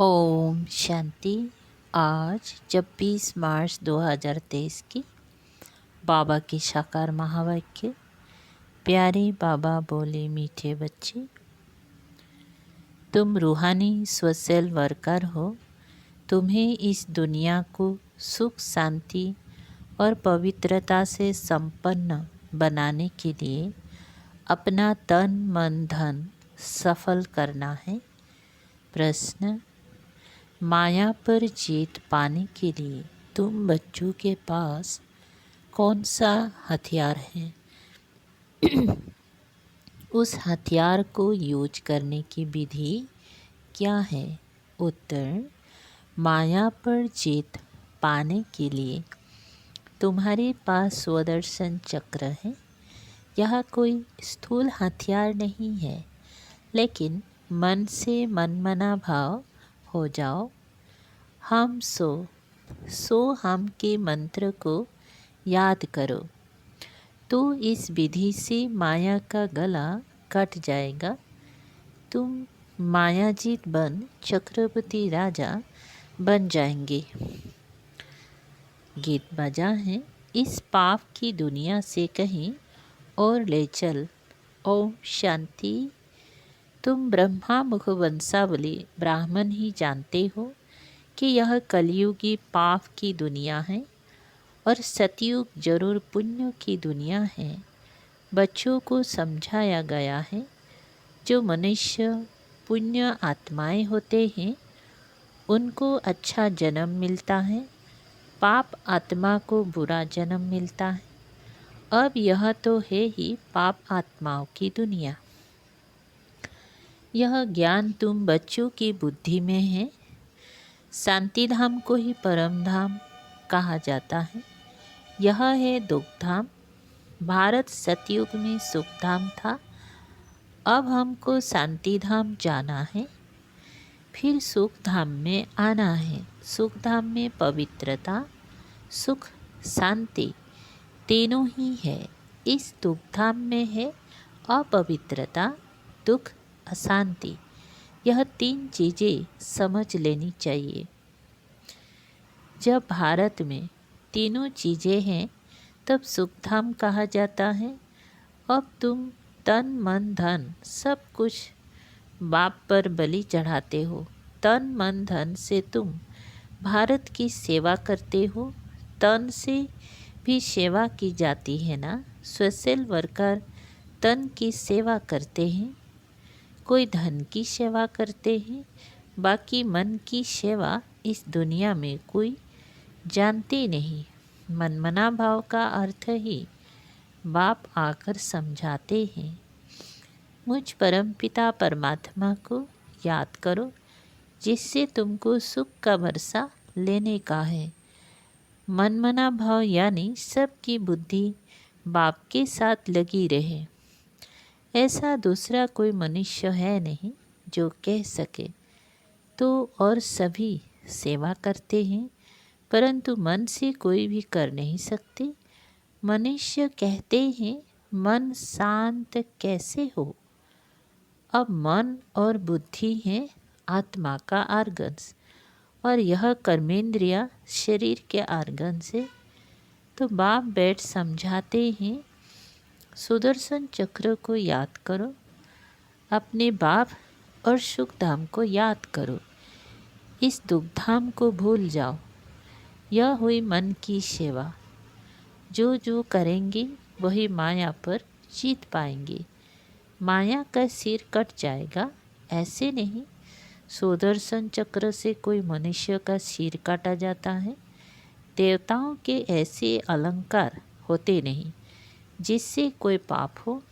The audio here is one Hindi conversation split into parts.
ओम शांति। आज 26 मार्च 2023 की बाबा की साकार महावाक्य। प्यारे बाबा बोले, मीठे बच्चे, तुम रूहानी सोशल वर्कर हो। तुम्हें इस दुनिया को सुख, शांति और पवित्रता से संपन्न बनाने के लिए अपना तन, मन, धन सफल करना है। प्रश्न: माया पर जीत पाने के लिए तुम बच्चों के पास कौन सा हथियार है? उस हथियार को यूज करने की विधि क्या है? उत्तर: माया पर जीत पाने के लिए तुम्हारे पास स्वदर्शन चक्र है। यह कोई स्थूल हथियार नहीं है, लेकिन मन से मनमना भाव हो जाओ। हम सो हम के मंत्र को याद करो तो इस विधि से माया का गला कट जाएगा। तुम मायाजीत बन चक्रवर्ती राजा बन जाएंगे। गीत बजा है, इस पाप की दुनिया से कहीं और ले चल। ओम शांति। तुम ब्रह्मा मुख वंशावली ब्राह्मण ही जानते हो कि यह कलयुगी पाप की दुनिया है और सतयुग जरूर पुण्य की दुनिया है। बच्चों को समझाया गया है, जो मनुष्य पुण्य आत्माएं होते हैं उनको अच्छा जन्म मिलता है, पाप आत्मा को बुरा जन्म मिलता है। अब यह तो है ही पाप आत्माओं की दुनिया। यह ज्ञान तुम बच्चों की बुद्धि में है। शांति धाम को ही परम धाम कहा जाता है। यह है दुख धाम। भारत सतयुग में सुख धाम था। अब हमको शांति धाम जाना है, फिर सुख धाम में आना है। सुख धाम में पवित्रता, सुख, शांति तीनों ही है। इस दुख धाम में है अपवित्रता, दुख, अशांति। यह तीन चीज़ें समझ लेनी चाहिए। जब भारत में तीनों चीज़ें हैं तब सुखधाम कहा जाता है। अब तुम तन, मन, धन सब कुछ बाप पर बलि चढ़ाते हो। तन, मन, धन से तुम भारत की सेवा करते हो। तन से भी सेवा की जाती है ना। सोशल वर्कर तन की सेवा करते हैं, कोई धन की सेवा करते हैं, बाकी मन की सेवा इस दुनिया में कोई जानते नहीं। मनमना भाव का अर्थ ही बाप आकर समझाते हैं। मुझ परमपिता परमात्मा को याद करो, जिससे तुमको सुख का वर्षा लेने का है। मनमना भाव यानी सबकी बुद्धि बाप के साथ लगी रहे। ऐसा दूसरा कोई मनुष्य है नहीं जो कह सके। तो और सभी सेवा करते हैं, परंतु मन से कोई भी कर नहीं सकते। मनुष्य कहते हैं मन शांत कैसे हो। अब मन और बुद्धि है आत्मा का आर्गन्स और यह कर्मेंद्रिया शरीर के आर्गन्स है। तो बाप बैठ समझाते हैं, सुदर्शन चक्र को याद करो, अपने बाप और सुख धाम को याद करो, इस दुख धाम को भूल जाओ। यह हुई मन की सेवा। जो जो करेंगे वही माया पर जीत पाएंगे। माया का सिर कट जाएगा ऐसे नहीं। सुदर्शन चक्र से कोई मनुष्य का सिर काटा जाता है। देवताओं के ऐसे अलंकार होते नहीं जिससे कोई पाप हो।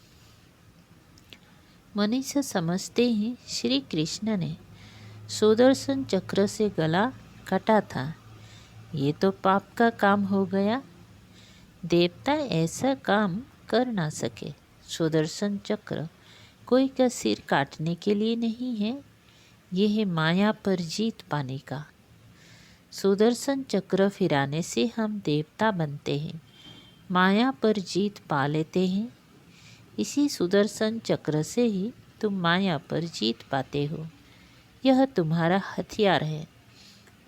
मनुष्य समझते हैं श्री कृष्ण ने सुदर्शन चक्र से गला काटा था, ये तो पाप का काम हो गया। देवता ऐसा काम कर ना सके। सुदर्शन चक्र कोई का सिर काटने के लिए नहीं है, ये है माया पर जीत पाने का। सुदर्शन चक्र फिराने से हम देवता बनते हैं, माया पर जीत पा लेते हैं। इसी सुदर्शन चक्र से ही तुम माया पर जीत पाते हो। यह तुम्हारा हथियार है।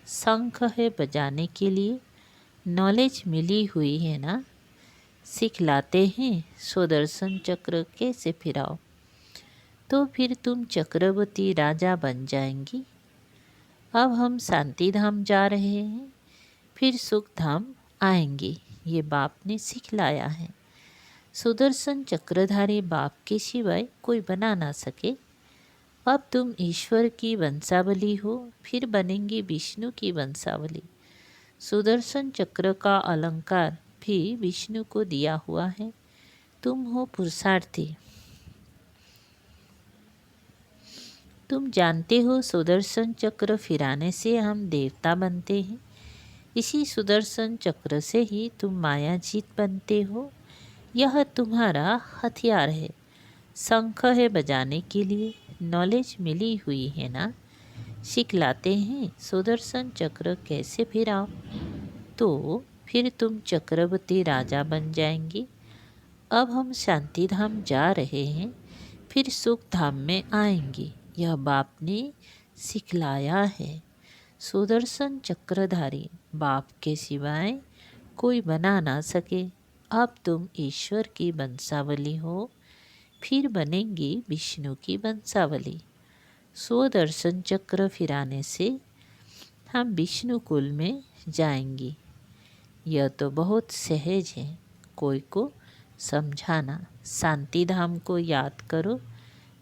शंख है बजाने के लिए, नॉलेज मिली हुई है ना। सिखलाते हैं सुदर्शन चक्र कैसे फिराओ, तो फिर तुम चक्रवर्ती राजा बन जाएंगी। अब हम शांति धाम जा रहे हैं, फिर सुख धाम आएंगे। ये बाप ने सिखलाया है। सुदर्शन चक्रधारी बाप के सिवाय कोई बना ना सके। अब तुम ईश्वर की वंशावली हो, फिर बनेंगी विष्णु की वंशावली। सुदर्शन चक्र का अलंकार भी विष्णु को दिया हुआ है। तुम हो पुरुषार्थी। तुम जानते हो सुदर्शन चक्र फिराने से हम देवता बनते हैं। इसी सुदर्शन चक्र से ही तुम माया जीत बनते हो। यह तुम्हारा हथियार है। शंख है बजाने के लिए, नॉलेज मिली हुई है ना। सिखलाते हैं सुदर्शन चक्र कैसे फिराओ, तो फिर तुम चक्रवर्ती राजा बन जाएंगी। अब हम शांति धाम जा रहे हैं, फिर सुख धाम में आएंगे। यह बाप ने सिखलाया है। सुदर्शन चक्रधारी बाप के सिवाय कोई बना ना सके। अब तुम ईश्वर की वंशावली हो, फिर बनेंगी विष्णु की वंशावली। सुदर्शन चक्र फिराने से हम विष्णु कुल में जाएंगे। यह तो बहुत सहज है, कोई को समझाना। शांति धाम को याद करो,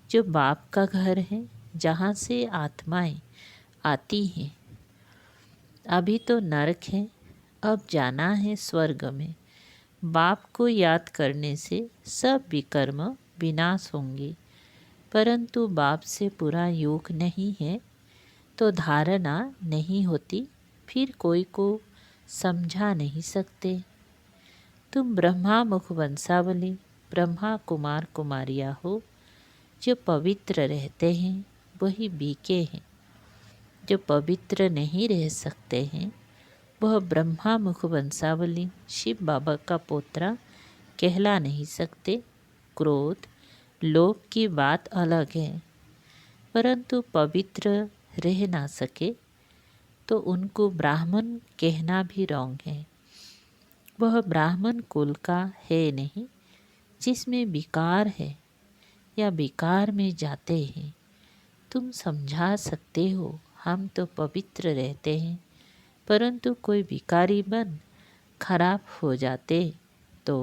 जो बाप का घर है, जहाँ से आत्माएं आती हैं। अभी तो नरक है, अब जाना है स्वर्ग में। बाप को याद करने से सब विकर्म विनाश होंगे, परंतु बाप से पूरा योग नहीं है तो धारणा नहीं होती, फिर कोई को समझा नहीं सकते। तुम ब्रह्मा मुख वंशावली ब्रह्मा कुमार कुमारियाँ हो। जो पवित्र रहते हैं वही बीके हैं। जो पवित्र नहीं रह सकते हैं वह ब्रह्मा मुख वंशावली शिव बाबा का पोत्रा कहला नहीं सकते। क्रोध लोभ की बात अलग है, परंतु पवित्र रह ना सके तो उनको ब्राह्मण कहना भी रॉन्ग है। वह ब्राह्मण कुल का है नहीं जिसमें विकार है या विकार में जाते हैं। तुम समझा सकते हो, हम तो पवित्र रहते हैं, परंतु कोई भिखारी बन खराब हो जाते तो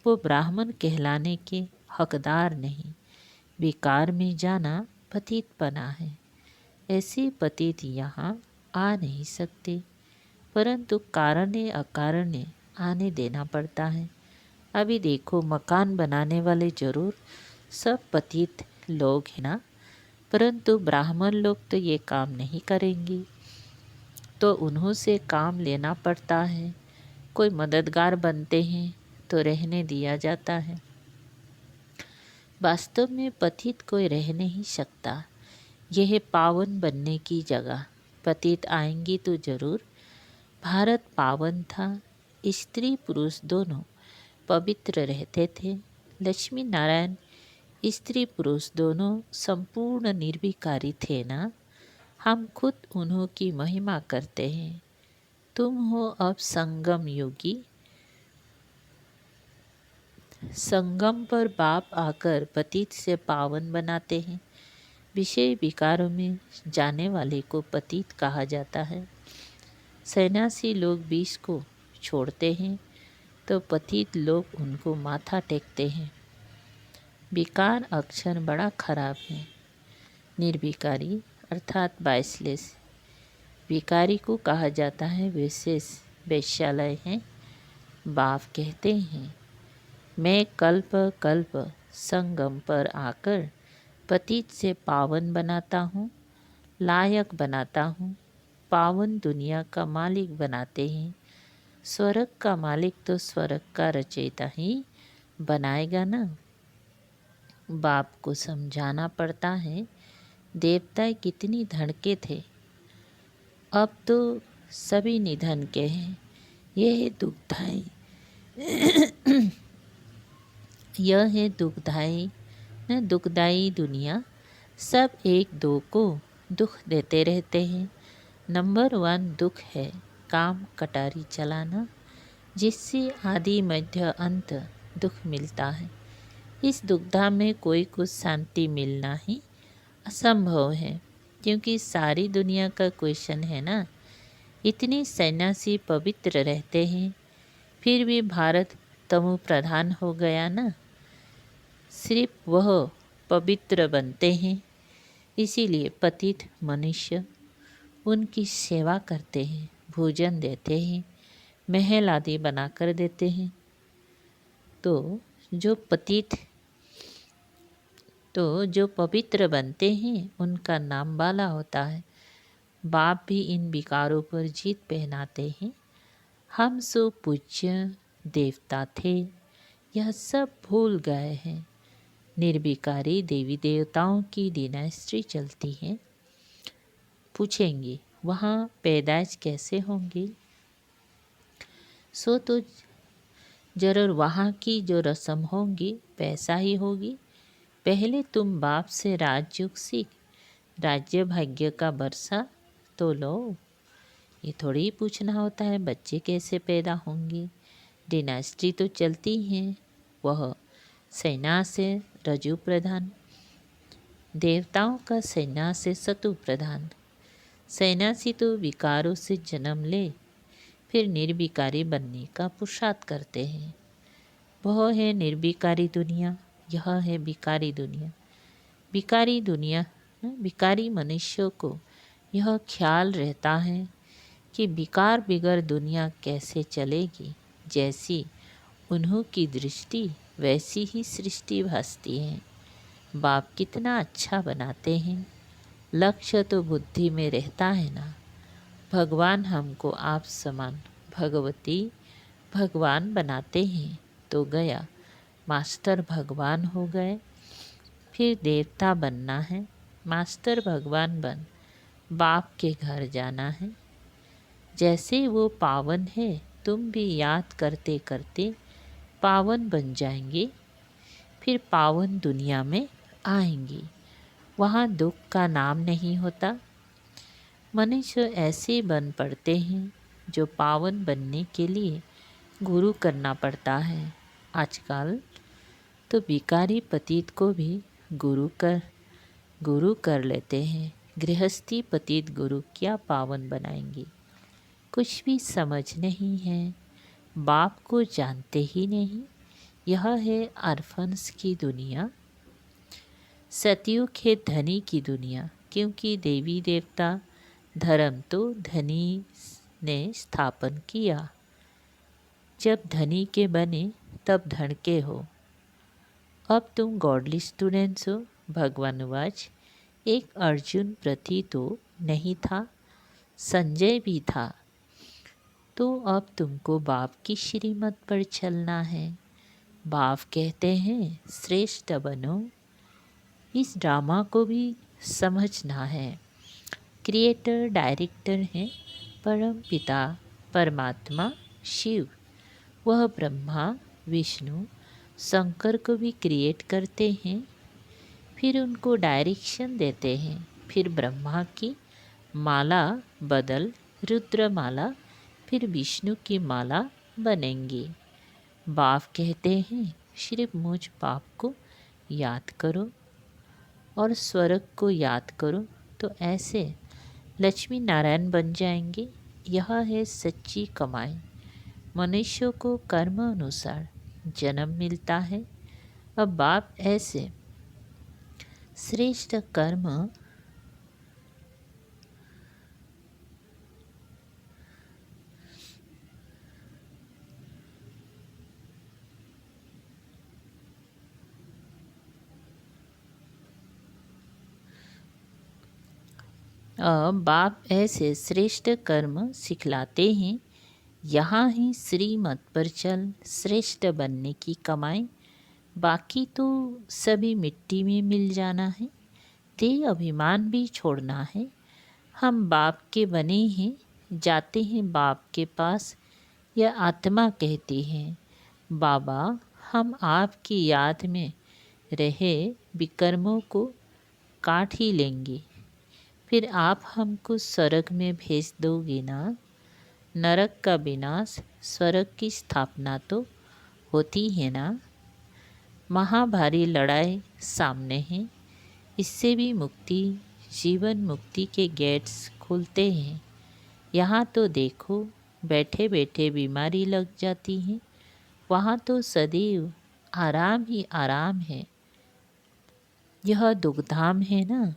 वो ब्राह्मण कहलाने के हकदार नहीं। विकार में जाना पतितपना है। ऐसे पतित यहाँ आ नहीं सकते, परंतु कारणे अकारणे आने देना पड़ता है। अभी देखो, मकान बनाने वाले जरूर सब पतित लोग हैं ना, परंतु ब्राह्मण लोग तो ये काम नहीं करेंगे, तो उन्हों से काम लेना पड़ता है। कोई मददगार बनते हैं तो रहने दिया जाता है। वास्तव में पतित कोई रह नहीं सकता। यह पावन बनने की जगह। पतित आएंगी तो जरूर। भारत पावन था, स्त्री पुरुष दोनों पवित्र रहते थे। लक्ष्मी नारायण स्त्री पुरुष दोनों संपूर्ण निर्विकारी थे ना। हम खुद उन्हों की महिमा करते हैं। तुम हो अब संगम योगी। संगम पर बाप आकर पतित से पावन बनाते हैं। विषय विकारों में जाने वाले को पतित कहा जाता है। सन्यासी लोग विष को छोड़ते हैं तो पतित लोग उनको माथा टेकते हैं। विकार अक्षर बड़ा खराब है। निर्विकारी अर्थात बाइसलेस विकारी को कहा जाता है विशेष वैश्यालय है। बाप कहते हैं, मैं कल्प कल्प संगम पर आकर पतित से पावन बनाता हूँ, लायक बनाता हूँ। पावन दुनिया का मालिक बनाते हैं। स्वर्ग का मालिक तो स्वर्ग का रचयिता ही बनाएगा ना। बाप को समझाना पड़ता है, देवता कितनी धन के थे, अब तो सभी निधन के हैं। यह है दुखदाई यह है दुखदाई न दुखदाई दुनिया। सब एक दो को दुख देते रहते हैं। नंबर 1 दुख है काम कटारी चलाना, जिससे आदि मध्य अंत दुख मिलता है। इस दुखधाम में कोई कुछ शांति मिलना ही असंभव है, क्योंकि सारी दुनिया का क्वेश्चन है ना। इतनी सन्यासी पवित्र रहते हैं, फिर भी भारत तमो प्रधान हो गया ना। सिर्फ वह पवित्र बनते हैं, इसीलिए पतित मनुष्य उनकी सेवा करते हैं, भोजन देते हैं, महल आदि बनाकर देते हैं। तो जो पवित्र बनते हैं उनका नाम बाला होता है। बाप भी इन विकारों पर जीत पहनाते हैं। हम सो पूज्य देवता थे, यह सब भूल गए हैं। निर्विकारी देवी देवताओं की डिनास्टी चलती है। पूछेंगे वहाँ पैदाइश कैसे होंगी? सो तो जरूर वहाँ की जो रस्म होंगी वैसा ही होगी। पहले तुम बाप से राजयोग सीख, राज्य भाग्य का बरसा तो लो। ये थोड़ी ही पूछना होता है बच्चे कैसे पैदा होंगे। डिनास्टी तो चलती हैं, वह सेना से रजु प्रधान, देवताओं का सेना से सतु प्रधान। सन्यासी तो विकारों से जन्म ले, फिर निर्विकारी बनने का पुरुषार्थ करते हैं। वह है निर्विकारी दुनिया, यह है विकारी दुनिया। विकारी मनुष्यों को यह ख्याल रहता है कि विकार बिगर दुनिया कैसे चलेगी। जैसी उन्हों की दृष्टि वैसी ही सृष्टि भासती है। बाप कितना अच्छा बनाते हैं, लक्ष्य तो बुद्धि में रहता है ना। भगवान हमको आप समान भगवती भगवान बनाते हैं तो गया, मास्टर भगवान हो गए। फिर देवता बनना है, मास्टर भगवान बन बाप के घर जाना है। जैसे वो पावन है, तुम भी याद करते करते पावन बन जाएंगे। फिर पावन दुनिया में आएंगे, वहाँ दुख का नाम नहीं होता। मनुष्य ऐसे बन पड़ते हैं जो पावन बनने के लिए गुरु करना पड़ता है। आजकल तो विकारी पतित को भी गुरु कर लेते हैं। गृहस्थी पतित गुरु क्या पावन बनाएंगे? कुछ भी समझ नहीं है, बाप को जानते ही नहीं। यह है अर्फन्स की दुनिया, सतयुग है धनी की दुनिया। क्योंकि देवी देवता धर्म तो धनी ने स्थापन किया। जब धनी के बने तब धन के हो। अब तुम गॉडली स्टूडेंट्स हो। भगवानुवाच एक अर्जुन प्रति तो नहीं था, संजय भी था। तो अब तुमको बाप की श्रीमत पर चलना है। बाप कहते हैं श्रेष्ठ बनो। इस ड्रामा को भी समझना है। क्रिएटर डायरेक्टर हैं परम पिता परमात्मा शिव। वह ब्रह्मा विष्णु शंकर को भी क्रिएट करते हैं, फिर उनको डायरेक्शन देते हैं। फिर ब्रह्मा की माला बदल रुद्र माला, फिर विष्णु की माला बनेंगी। बाप कहते हैं सिर्फ मुझ बाप को याद करो और स्वर्ग को याद करो, तो ऐसे लक्ष्मी नारायण बन जाएंगे। यह है सच्ची कमाई। मनुष्य को कर्म अनुसार जन्म मिलता है। अब बाप ऐसे श्रेष्ठ कर्म बाप ऐसे श्रेष्ठ कर्म सिखलाते हैं। यहाँ ही श्रीमत पर चल, श्रेष्ठ बनने की कमाई। बाकी तो सभी मिट्टी में मिल जाना है। देह अभिमान भी छोड़ना है। हम बाप के बने हैं, जाते हैं बाप के पास। यह आत्मा कहती है बाबा हम आपकी याद में रहे विकर्मों को काट ही लेंगे। फिर आप हमको स्वर्ग में भेज दोगे ना। नरक का विनाश, स्वर्ग की स्थापना तो होती है ना। महाभारी लड़ाई सामने है, इससे भी मुक्ति, जीवन मुक्ति के गेट्स खुलते हैं। यहाँ तो देखो, बैठे बैठे बीमारी लग जाती है, वहाँ तो सदैव आराम ही आराम है। यह दुखधाम है ना,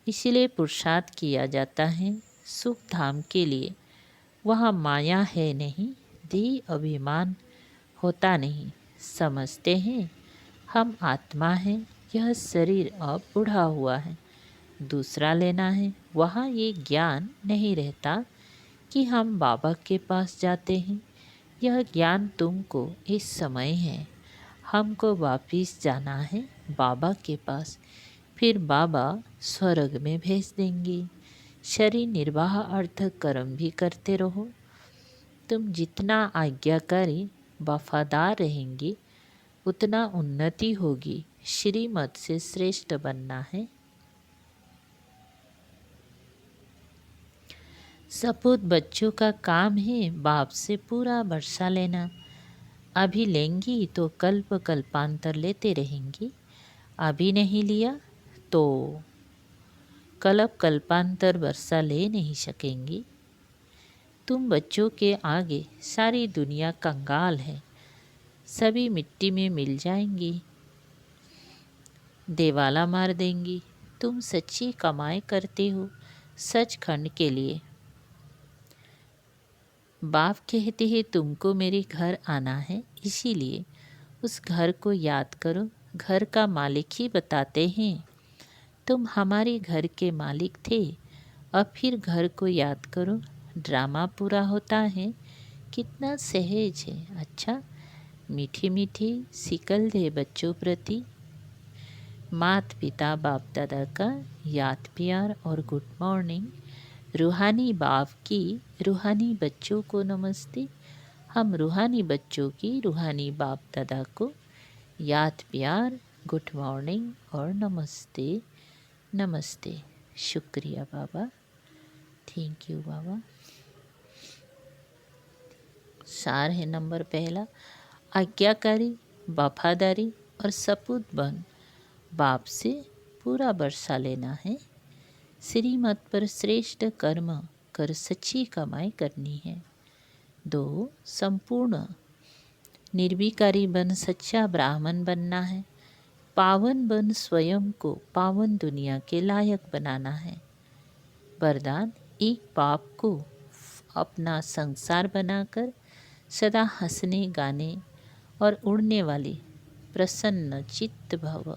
इसलिए पुरुषार्थ किया जाता है सुख धाम के लिए। वहाँ माया है नहीं, देह अभिमान होता नहीं। समझते हैं हम आत्मा हैं, यह शरीर अब बूढ़ा हुआ है, दूसरा लेना है। वहाँ ये ज्ञान नहीं रहता कि हम बाबा के पास जाते हैं। यह ज्ञान तुमको इस समय है, हमको वापिस जाना है बाबा के पास, फिर बाबा स्वर्ग में भेज देंगे। शरीर निर्वाह अर्थ कर्म भी करते रहो। तुम जितना आज्ञाकारी वफादार रहेंगे उतना उन्नति होगी। श्रीमत से श्रेष्ठ बनना है। सपूत बच्चों का काम है बाप से पूरा वर्षा लेना। अभी लेंगी तो कल्प कल्पांतर लेते रहेंगी, अभी नहीं लिया तो कल्प कल्पांतर वर्षा ले नहीं सकेंगी। तुम बच्चों के आगे सारी दुनिया कंगाल है, सभी मिट्टी में मिल जाएंगी, देवाला मार देंगी। तुम सच्ची कमाई करते हो सचखंड के लिए। बाप कहते हैं तुमको मेरे घर आना है, इसीलिए उस घर को याद करो। घर का मालिक ही बताते हैं तुम हमारे घर के मालिक थे, अब फिर घर को याद करो। ड्रामा पूरा होता है, कितना सहज है। अच्छा, मीठी मीठी सिकल दे बच्चों प्रति। माता पिता बाप दादा का याद प्यार और गुड मॉर्निंग। रूहानी बाप की रूहानी बच्चों को नमस्ते। हम रूहानी बच्चों की रूहानी बाप दादा को याद प्यार, गुड मॉर्निंग और नमस्ते नमस्ते। शुक्रिया बाबा, थैंक यू बाबा। सार है नंबर पहला, आज्ञाकारी, वफादारी और सपूत बन बाप से पूरा वर्षा लेना है। श्रीमत पर श्रेष्ठ कर्म कर सच्ची कमाई करनी है। 2. संपूर्ण निर्विकारी बन सच्चा ब्राह्मण बनना है। पावन बन स्वयं को पावन दुनिया के लायक बनाना है। वरदान, एक बाप को अपना संसार बनाकर सदा हंसने गाने और उड़ने वाली प्रसन्न चित्त भव।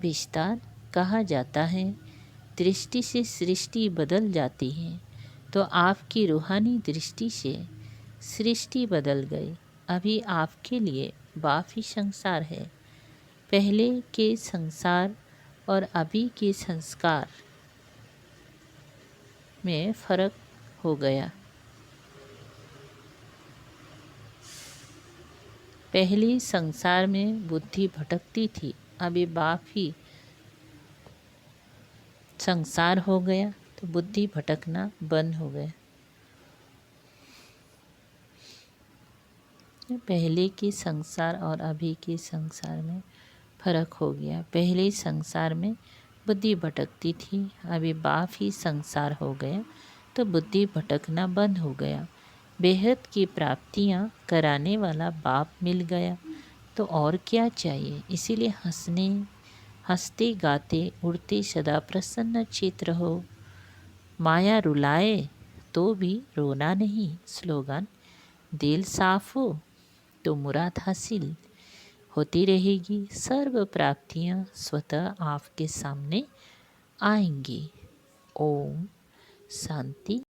विस्तार, कहा जाता है दृष्टि से सृष्टि बदल जाती है, तो आपकी रूहानी दृष्टि से सृष्टि बदल गई। अभी आपके लिए बाप ही संसार है। पहले के संसार और अभी के संस्कार में फर्क हो गया। पहले संसार में बुद्धि भटकती थी, अभी बाप ही संसार हो गया तो बुद्धि भटकना बंद हो गया। पहले के संसार और अभी के संसार में फर्क हो गया। पहले संसार में बुद्धि भटकती थी, अभी बाप ही संसार हो गया तो बुद्धि भटकना बंद हो गया। बेहद की प्राप्तियां कराने वाला बाप मिल गया तो और क्या चाहिए। इसीलिए हंसते गाते उड़ते सदा प्रसन्न चित रहो। माया रुलाए तो भी रोना नहीं। स्लोगन, दिल साफ हो तो मुराद हासिल होती रहेगी। सर्व प्राप्तियां स्वतः आपके सामने आएंगी। ओम शांति